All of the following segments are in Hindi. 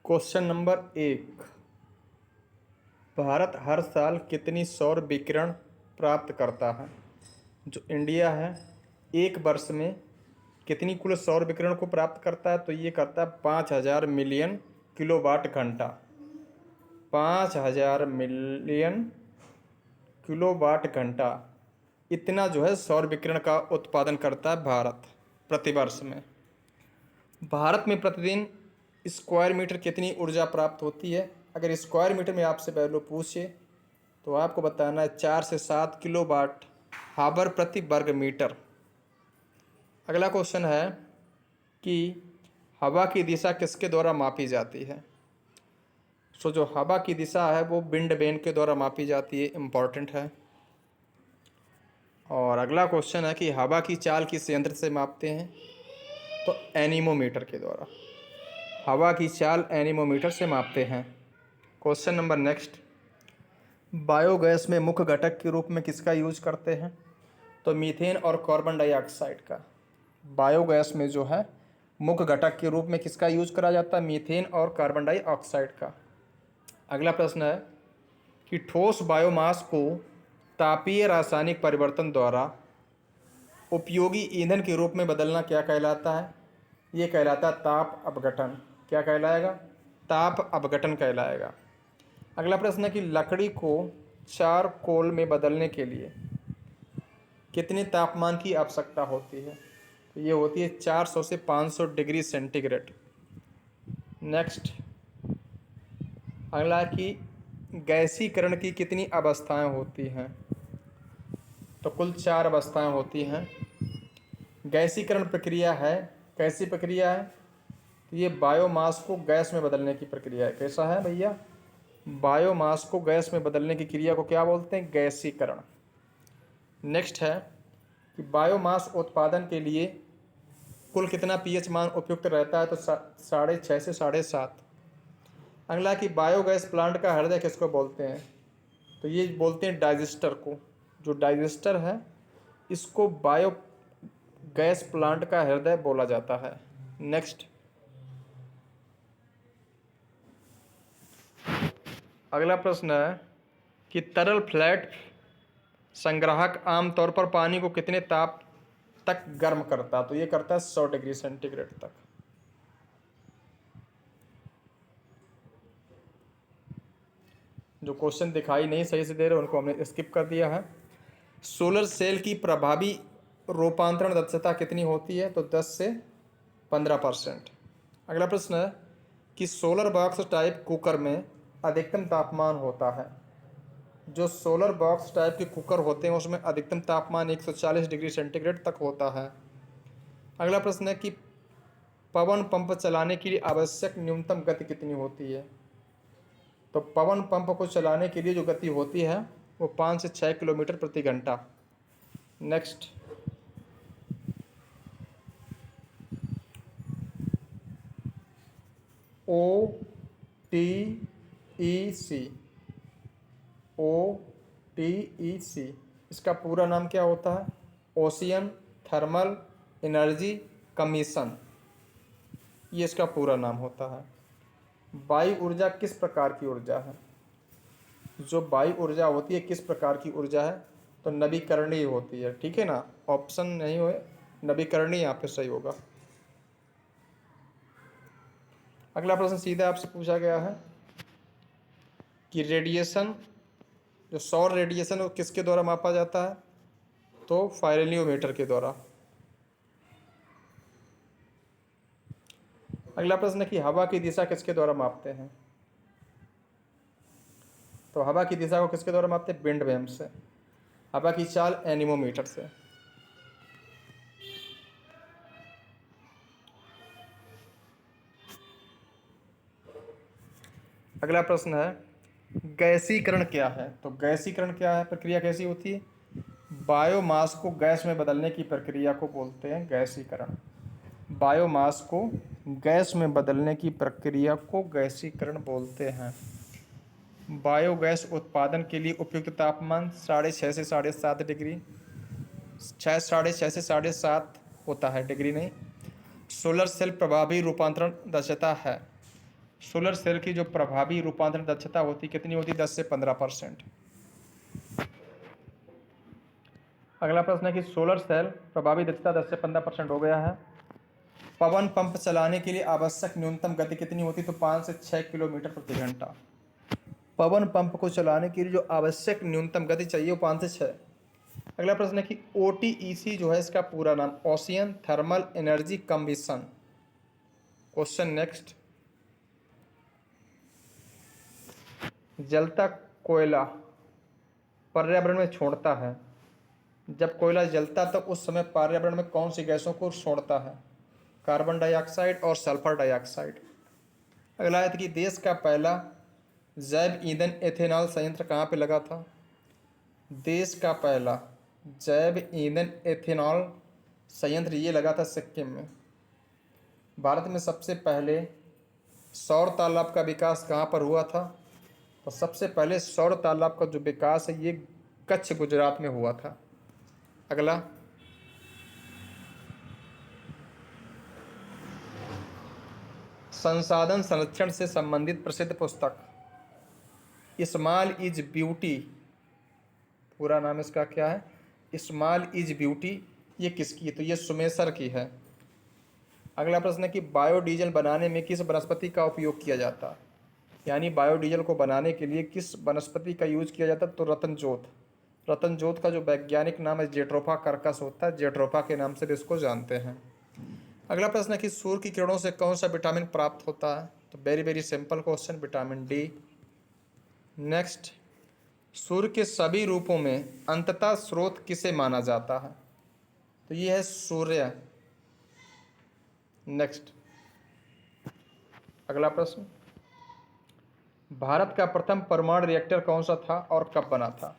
Question number 1। भारत हर साल कितनी सौर विकिरण प्राप्त करता है? जो इंडिया है एक वर्ष में कितनी कुल सौर विकिरण को प्राप्त करता है? तो ये करता है 5000 मिलियन किलोवाट घंटा। 5000 मिलियन किलोवाट घंटा इतना जो है सौर विकिरण का उत्पादन करता है भारत प्रतिवर्ष में। भारत में प्रतिदिन स्क्वायर मीटर कितनी ऊर्जा प्राप्त होती है? अगर स्क्वायर मीटर में आपसे पहले पूछे तो आपको बताना है 4 से 7 किलोवाट हावर प्रति वर्ग मीटर। अगला क्वेश्चन है कि हवा की दिशा किसके द्वारा मापी जाती है? जो हवा की दिशा है वो विंड वेन के द्वारा मापी जाती है, इम्पॉर्टेंट है। और अगला क्वेश्चन है कि हवा की चाल किस यंत्र से मापते हैं? तो एनीमोमीटर के द्वारा। हवा की चाल एनीमोमीटर से मापते हैं। क्वेश्चन नंबर नेक्स्ट, बायोगैस में मुख्य घटक के रूप में किसका यूज करते हैं? तो मीथेन और कार्बन डाइऑक्साइड का। बायोगैस में जो है मुख्य घटक के रूप में किसका यूज करा जाता है? मीथेन और कार्बन डाइऑक्साइड का। अगला प्रश्न है कि ठोस बायोमास को तापीय रासायनिक परिवर्तन द्वारा उपयोगी ईंधन के रूप में बदलना क्या कहलाता है? ये कहलाता है ताप अपघटन। क्या कहलाएगा? ताप अपघटन कहलाएगा। अगला प्रश्न है कि लकड़ी को चारकोल में बदलने के लिए कितने तापमान की आवश्यकता होती है? तो ये होती है 400 से 500 डिग्री सेंटीग्रेड। नेक्स्ट, अगला कि गैसीकरण की कितनी अवस्थाएं होती हैं? तो कुल 4 अवस्थाएं होती हैं। गैसीकरण प्रक्रिया है, कैसी प्रक्रिया है? तो ये बायोमास को गैस में बदलने की प्रक्रिया है। कैसा है भैया? बायोमास को गैस में बदलने की क्रिया को क्या बोलते हैं? गैसीकरण। नेक्स्ट है कि बायोमास उत्पादन के लिए कुल कितना पीएच मान उपयुक्त रहता है? तो 6.5 से 7.5। अगला कि बायोगैस प्लांट का हृदय किसको बोलते हैं? तो ये बोलते हैं डाइजेस्टर को। जो डाइजेस्टर है इसको बायो गैस प्लांट का हृदय बोला जाता है। नेक्स्ट, अगला प्रश्न है कि तरल फ्लैट संग्राहक आमतौर पर पानी को कितने ताप तक गर्म करता है? तो ये करता है 100 डिग्री सेंटीग्रेड तक। जो क्वेश्चन दिखाई नहीं सही से दे रहे उनको हमने स्किप कर दिया है। सोलर सेल की प्रभावी रूपांतरण दक्षता कितनी होती है? तो 10 से 15%। अगला प्रश्न है कि सोलर बॉक्स टाइप कुकर में अधिकतम तापमान होता है। जो सोलर बॉक्स टाइप के कुकर होते हैं उसमें अधिकतम तापमान 140 डिग्री सेंटीग्रेड तक होता है। अगला प्रश्न है कि पवन पंप चलाने के लिए आवश्यक न्यूनतम गति कितनी होती है? तो पवन पंप को चलाने के लिए जो गति होती है वो 5 से 6 किलोमीटर प्रति घंटा। Next, OTEC। OTEC इसका पूरा नाम क्या होता है? ओशियन थर्मल एनर्जी कमीशन, ये इसका पूरा नाम होता है। वायु ऊर्जा किस प्रकार की ऊर्जा है? जो वायु ऊर्जा होती है किस प्रकार की ऊर्जा है? तो नवीकरणीय होती है। ठीक है ना, ऑप्शन नहीं हुए, नवीकरणीय यहाँ पे सही होगा। अगला प्रश्न सीधा आपसे पूछा गया है कि रेडिएशन, जो सौर रेडिएशन वो किसके द्वारा मापा जाता है? तो फारेनियोमीटर के द्वारा। अगला प्रश्न है कि हवा की दिशा किसके द्वारा मापते हैं? तो हवा की दिशा को किसके द्वारा मापते हैं? विंड वेन से। हवा की चाल एनीमोमीटर से। अगला प्रश्न है गैसीकरण क्या है? तो गैसीकरण क्या है, प्रक्रिया कैसी होती है? बायोमास को गैस में बदलने की प्रक्रिया को बोलते हैं गैसीकरण। बायोमास को गैस में बदलने की प्रक्रिया को गैसीकरण बोलते हैं। बायोगैस उत्पादन के लिए उपयुक्त तापमान 6.5 से 7.5 डिग्री, 6.5 से 7.5 होता है, डिग्री नहीं। सोलर सेल प्रभावी रूपांतरण दक्षता है सोलर सेल की जो प्रभावी रूपांतरण दक्षता होती कितनी होती? 10 से 15%। अगला प्रश्न है कि सोलर सेल प्रभावी दक्षता 10 से 15% हो गया है। पवन पंप चलाने के लिए आवश्यक न्यूनतम गति कितनी होती? तो 5 से 6 किलोमीटर प्रति घंटा। पवन पंप को चलाने के लिए जो आवश्यक न्यूनतम गति चाहिए वो 5 से 6। अगला प्रश्न है कि OTEC जो है इसका पूरा नाम ocean thermal energy कम्बिशन। Question next. जलता कोयला पर्यावरण में छोड़ता है। जब कोयला जलता तो उस समय पर्यावरण में कौन सी गैसों को छोड़ता है? कार्बन डाइऑक्साइड और सल्फर डाइऑक्साइड। अगला है कि देश का पहला जैव ईंधन एथेनॉल संयंत्र कहाँ पे लगा था? देश का पहला जैव ईंधन एथेनॉल संयंत्र ये लगा था सिक्किम में। भारत में सबसे पहले सौर तालाब का विकास कहाँ पर हुआ था? तो सबसे पहले सौर तालाब का जो विकास है ये कच्छ गुजरात में हुआ था। अगला, संसाधन संरक्षण से संबंधित प्रसिद्ध पुस्तक स्मॉल इज ब्यूटी, पूरा नाम इसका क्या है? Small is beauty. ये किसकी है? तो ये सुमेसर की है। अगला प्रश्न है कि बायोडीजल बनाने में किस वनस्पति का उपयोग किया जाता है? यानी बायोडीजल को बनाने के लिए किस वनस्पति का यूज किया जाता है? तो रतनजोत। रतनजोत का जो वैज्ञानिक नाम है जेट्रोफा कर्कस होता है, जेट्रोफा के नाम से भी इसको जानते हैं। अगला प्रश्न है कि सूर्य की किरणों से कौन सा विटामिन प्राप्त होता है? तो very very simple question, vitamin D. Next, सूर्य के सभी रूपों में अंततः स्रोत किसे माना जाता है? तो ये है सूर्य। नेक्स्ट, अगला प्रश्न, भारत का प्रथम परमाणु रिएक्टर कौन सा था और कब बना था?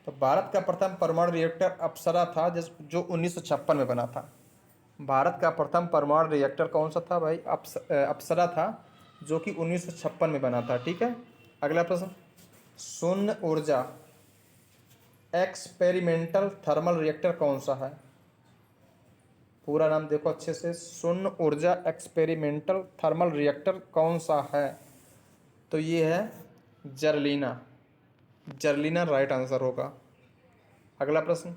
तो भारत का प्रथम परमाणु रिएक्टर अप्सरा था जो 1956 में बना था। भारत का प्रथम परमाणु रिएक्टर कौन सा था भाई? अप्सरा था जो कि 1956 में बना था। ठीक है। अगला प्रश्न, शून्य ऊर्जा एक्सपेरिमेंटल थर्मल रिएक्टर कौन सा है? पूरा नाम देखो अच्छे से, शून्य ऊर्जा एक्सपेरिमेंटल थर्मल रिएक्टर कौन सा है? तो ये है जर्लिना। जर्लिना राइट आंसर होगा। अगला प्रश्न,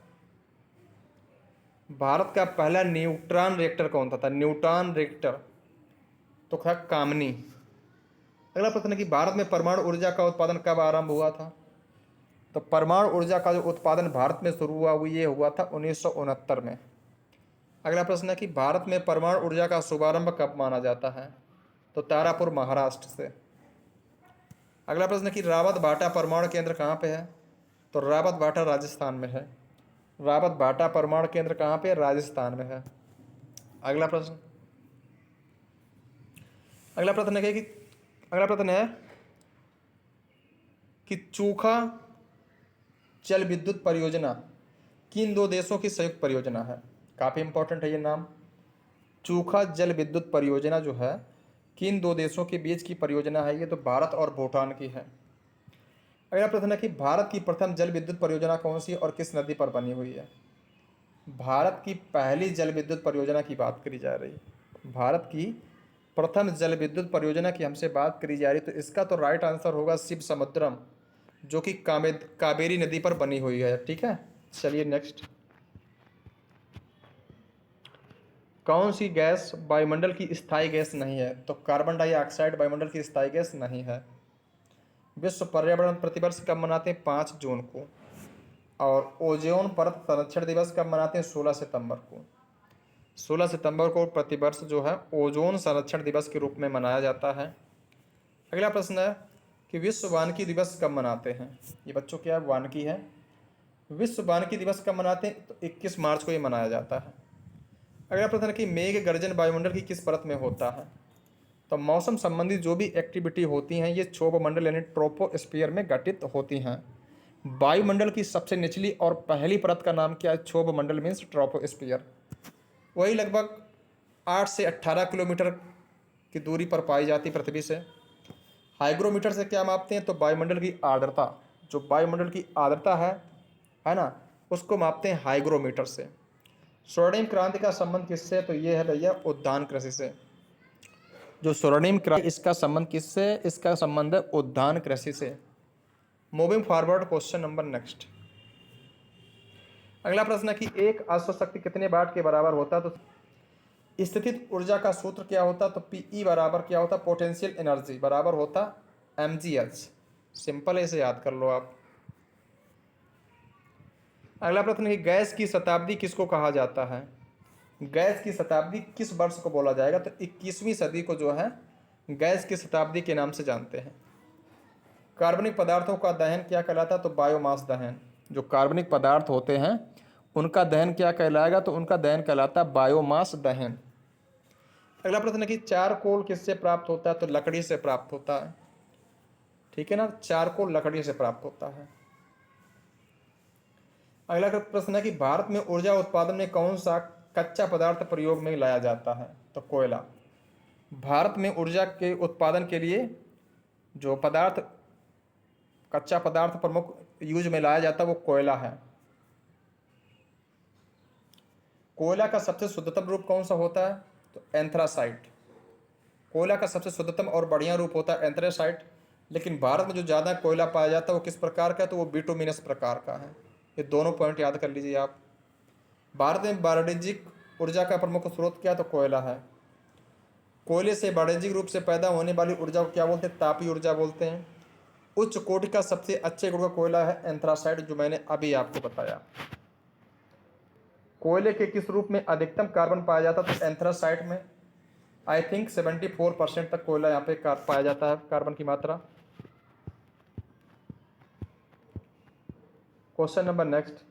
भारत का पहला न्यूट्रॉन रिएक्टर कौन सा था? न्यूट्रॉन रिएक्टर तो था कामनी। अगला प्रश्न है कि भारत में परमाणु ऊर्जा का उत्पादन कब आरंभ हुआ था? तो परमाणु ऊर्जा का जो उत्पादन भारत में शुरू हुआ वो ये हुआ था 1969 में। अगला प्रश्न है कि भारत में परमाणु ऊर्जा का शुभारंभ कब माना जाता है? तो तारापुर महाराष्ट्र से। अगला प्रश्न है कि रावत भाटा परमाणु केंद्र कहाँ पे है? तो रावत भाटा राजस्थान में है। रावत भाटा परमाणु केंद्र कहाँ पे? राजस्थान में है। अगला प्रश्न, अगला प्रश्न है कि अगला प्रश्न है कि चूखा जल विद्युत परियोजना किन दो देशों की संयुक्त परियोजना है? काफ़ी इंपॉर्टेंट है ये नाम। चूखा जल विद्युत परियोजना जो है किन दो देशों के बीच की परियोजना है? ये तो भारत और भूटान की है। अगला प्रश्न है कि भारत की प्रथम जल विद्युत परियोजना कौन सी और किस नदी पर बनी हुई है? भारत की पहली जल विद्युत परियोजना की बात करी जा रही है। भारत की प्रथम जल विद्युत परियोजना की हमसे बात करी जा रही, तो इसका तो राइट आंसर होगा शिव समुद्रम, जो कि कावेरी नदी पर बनी हुई है। ठीक है। चलिए नेक्स्ट, कौन सी गैस वायुमंडल की स्थायी गैस नहीं है? तो कार्बन डाइऑक्साइड वायुमंडल की स्थायी गैस नहीं है। विश्व पर्यावरण प्रतिवर्ष कब मनाते हैं? 5 जून को। और ओजोन परत संरक्षण दिवस कब मनाते हैं? 16 सितंबर को। 16 सितंबर को प्रतिवर्ष जो है ओजोन संरक्षण दिवस के रूप में मनाया जाता है। अगला प्रश्न है कि विश्व वानिकी दिवस कब मनाते हैं? ये बच्चों क्या वानिकी है? विश्व वानिकी दिवस कब मनाते हैं? तो 21 मार्च को ये मनाया जाता है। अगला प्रश्न है कि मेघ गर्जन वायुमंडल की किस परत में होता है? तो मौसम संबंधी जो भी एक्टिविटी होती हैं ये क्षोभ मंडल यानी ट्रोपोस्फियर में घटित होती हैं। वायुमंडल की सबसे निचली और पहली परत का नाम क्या है? क्षोभ मंडल मीन्स ट्रोपोस्फियर। वही लगभग 8 से 18 किलोमीटर की दूरी पर पाई जाती पृथ्वी से। हाइग्रोमीटर से क्या मापते हैं? तो वायुमंडल की आर्द्रता, जो वायुमंडल की आर्द्रता है ना, उसको मापते हैं हाइग्रोमीटर से। स्वर्णिम क्रांति का संबंध किससे? तो ये है भैया उद्यान कृषि से। जो स्वर्णिम क्रांति, इसका संबंध किससे है? इसका संबंध है उद्यान कृषि से। Moving forward, question number next. अगला प्रश्न है कि एक अश्व शक्ति कितने वाट के बराबर होता है? तो स्थितिज ऊर्जा का सूत्र क्या होता? तो पीई बराबर क्या होता? पोटेंशियल एनर्जी बराबर होता mgh। सिंपल है, इसे याद कर लो आप। अगला प्रश्न है कि गैस की शताब्दी किसको कहा जाता है? गैस की शताब्दी किस वर्ष को बोला जाएगा? तो 21वीं सदी को जो है गैस की शताब्दी के नाम से जानते हैं। कार्बनिक पदार्थों का दहन क्या कहलाता है? तो बायोमास दहन। जो कार्बनिक पदार्थ होते हैं उनका दहन क्या कहलाएगा? तो उनका दहन कहलाता है बायोमास दहन। अगला प्रश्न है कि चारकोल किससे प्राप्त होता है? तो लकड़ी से प्राप्त होता है, ठीक है ना। चारकोल लकड़ी से प्राप्त होता है। अगला प्रश्न है कि भारत में ऊर्जा उत्पादन में कौन सा कच्चा पदार्थ प्रयोग में लाया जाता है? तो कोयला। भारत में ऊर्जा के उत्पादन के लिए जो पदार्थ, कच्चा पदार्थ प्रमुख यूज में लाया जाता है वो कोयला है। कोयला का सबसे शुद्धतम रूप कौन सा होता है? तो एंथ्रासाइट। कोयला का सबसे शुद्धतम और बढ़िया रूप होता है एंथ्रासाइट। लेकिन भारत में जो ज़्यादा कोयला पाया जाता है वो किस प्रकार का है? तो वो बिटुमिनस प्रकार का है। ये दोनों पॉइंट याद कर लीजिए आप। भारत में वाणिज्यिक ऊर्जा का प्रमुख स्रोत क्या है? तो कोयला है। कोयले से वाणिज्यिक रूप से पैदा होने वाली ऊर्जा को क्या बोलते हैं? तापीय ऊर्जा बोलते हैं। उच्च कोटि का सबसे अच्छे गुण का कोयला है एंथ्रासाइट, जो मैंने अभी आपको बताया। कोयले के किस रूप में अधिकतम कार्बन पाया जाता है? तो एंथ्रासाइट में आई थिंक 74% तक कोयला यहाँ पे पाया जाता है, कार्बन की मात्रा। Question number next.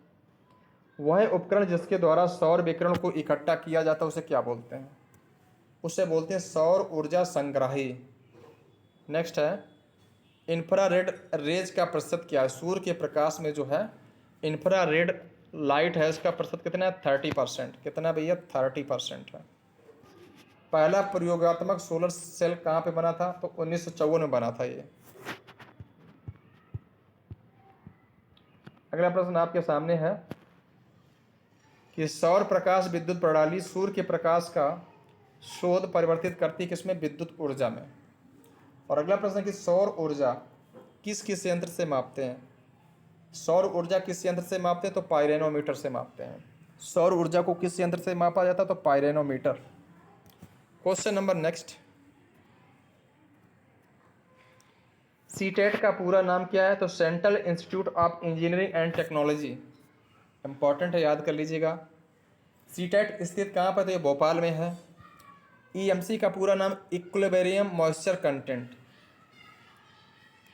वह उपकरण जिसके द्वारा सौर विकिरण को इकट्ठा किया जाता है उसे क्या बोलते हैं? उसे बोलते हैं सौर ऊर्जा संग्राही। नेक्स्ट है इंफ्रारेड रेज का प्रतिशत क्या है? सूर्य के प्रकाश में जो है इंफ्रारेड लाइट है, इसका प्रतिशत कितना है? 30%। कितना भैया? 30% है। पहला प्रयोगात्मक सोलर सेल कहाँ पे बना था? तो 1954 में बना था ये। अगला प्रश्न आपके सामने है कि सौर प्रकाश विद्युत प्रणाली सूर्य के प्रकाश का शोध परिवर्तित करती किसमें? विद्युत ऊर्जा में। और अगला प्रश्न है कि सौर ऊर्जा किस किस यंत्र से मापते हैं? सौर ऊर्जा किस यंत्र से मापते हैं? तो पाइरेनोमीटर से मापते हैं। सौर ऊर्जा को किस यंत्र से मापा जाता है? तो pyranometer. Question number next. CTET का पूरा नाम क्या है? तो central institute of engineering and technology. Important है, याद कर लीजिएगा। सीटेट स्थित कहाँ पर? तो ये भोपाल में है। ईएमसी का पूरा नाम इक्विलिब्रियम मॉइस्चर कंटेंट।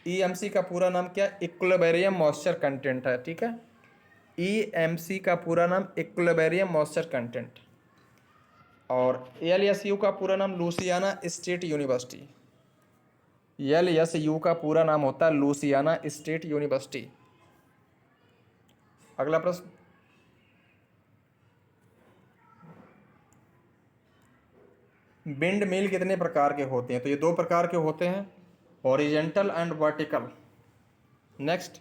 ईएमसी का पूरा नाम क्या है? इक्विलिब्रियम मॉइस्चर कंटेंट है, ठीक है। ईएमसी का पूरा नाम इक्विलिब्रियम मॉइस्चर कंटेंट। और एलएसयू का पूरा नाम लुसियाना स्टेट यूनिवर्सिटी। एलएसयू का पूरा नाम होता है लुसियाना स्टेट यूनिवर्सिटी। अगला प्रश्न। विंड मिल कितने प्रकार के होते हैं? तो ये 2 प्रकार के होते हैं, हॉरिजेंटल एंड वर्टिकल। नेक्स्ट,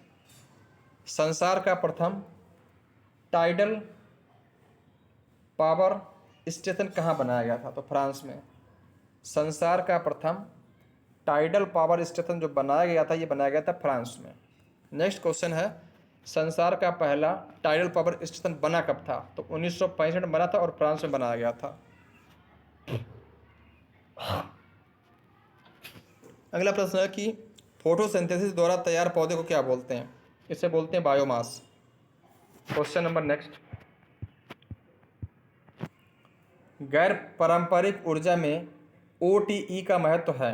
संसार का प्रथम टाइडल पावर स्टेशन कहाँ बनाया गया था? तो फ्रांस में। संसार का प्रथम टाइडल पावर स्टेशन जो बनाया गया था, ये बनाया गया था फ्रांस में। नेक्स्ट क्वेश्चन है संसार का पहला टाइडल पावर स्टेशन बना कब था? तो 1965 में बना था और फ्रांस में बनाया गया था। अगला प्रश्न है कि फोटोसिंथेसिस द्वारा तैयार पौधे को क्या बोलते हैं? इसे बोलते हैं बायोमास। Question number next. गैर पारंपरिक ऊर्जा में ओटीई का महत्व है?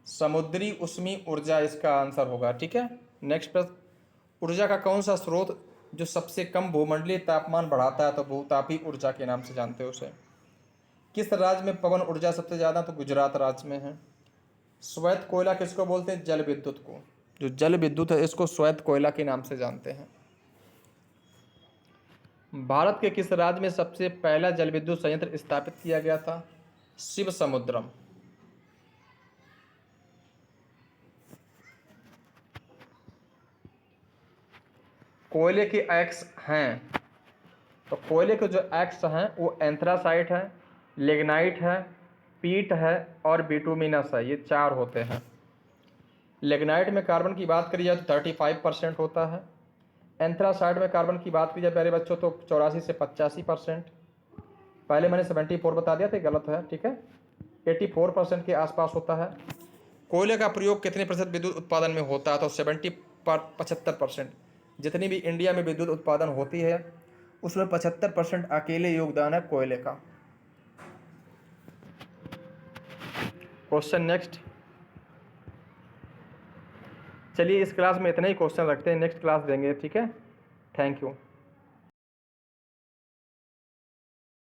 समुद्री उष्मी ऊर्जा इसका आंसर होगा, ठीक है। नेक्स्ट प्रश्न, ऊर्जा का कौन सा स्रोत जो सबसे कम भूमंडलीय तापमान बढ़ाता है? तो भूतापी ऊर्जा के नाम से जानते हो उसे। किस राज्य में पवन ऊर्जा सबसे ज़्यादा? तो गुजरात राज्य में है। श्वेत कोयला किसको बोलते हैं? जल विद्युत को। जो जल विद्युत है इसको श्वेत कोयला के नाम से जानते हैं। भारत के किस राज्य में सबसे पहला जल विद्युत संयंत्र स्थापित किया गया था? शिव समुद्रम। कोयले के एक्स हैं, तो कोयले के जो एक्स हैं वो एंथ्रासाइट है, लिग्नाइट है, पीट है और बिटुमिनस है, ये 4 होते हैं। लिग्नाइट में कार्बन की बात करी जाए तो 35% होता है। एंथ्रासाइड में कार्बन की बात की जाए प्यारे बच्चों तो 84 से 85%। पहले मैंने 74 बता दिया था, गलत है, ठीक है। 84% के आसपास होता है। कोयले का प्रयोग कितने प्रतिशत विद्युत उत्पादन में होता है, तो 75%। जितनी भी इंडिया में विद्युत उत्पादन होती है उसमें 75% अकेले योगदान है कोयले का। Question next. चलिए इस क्लास में इतने ही क्वेश्चन रखते हैं, नेक्स्ट क्लास देंगे, ठीक है। Thank you.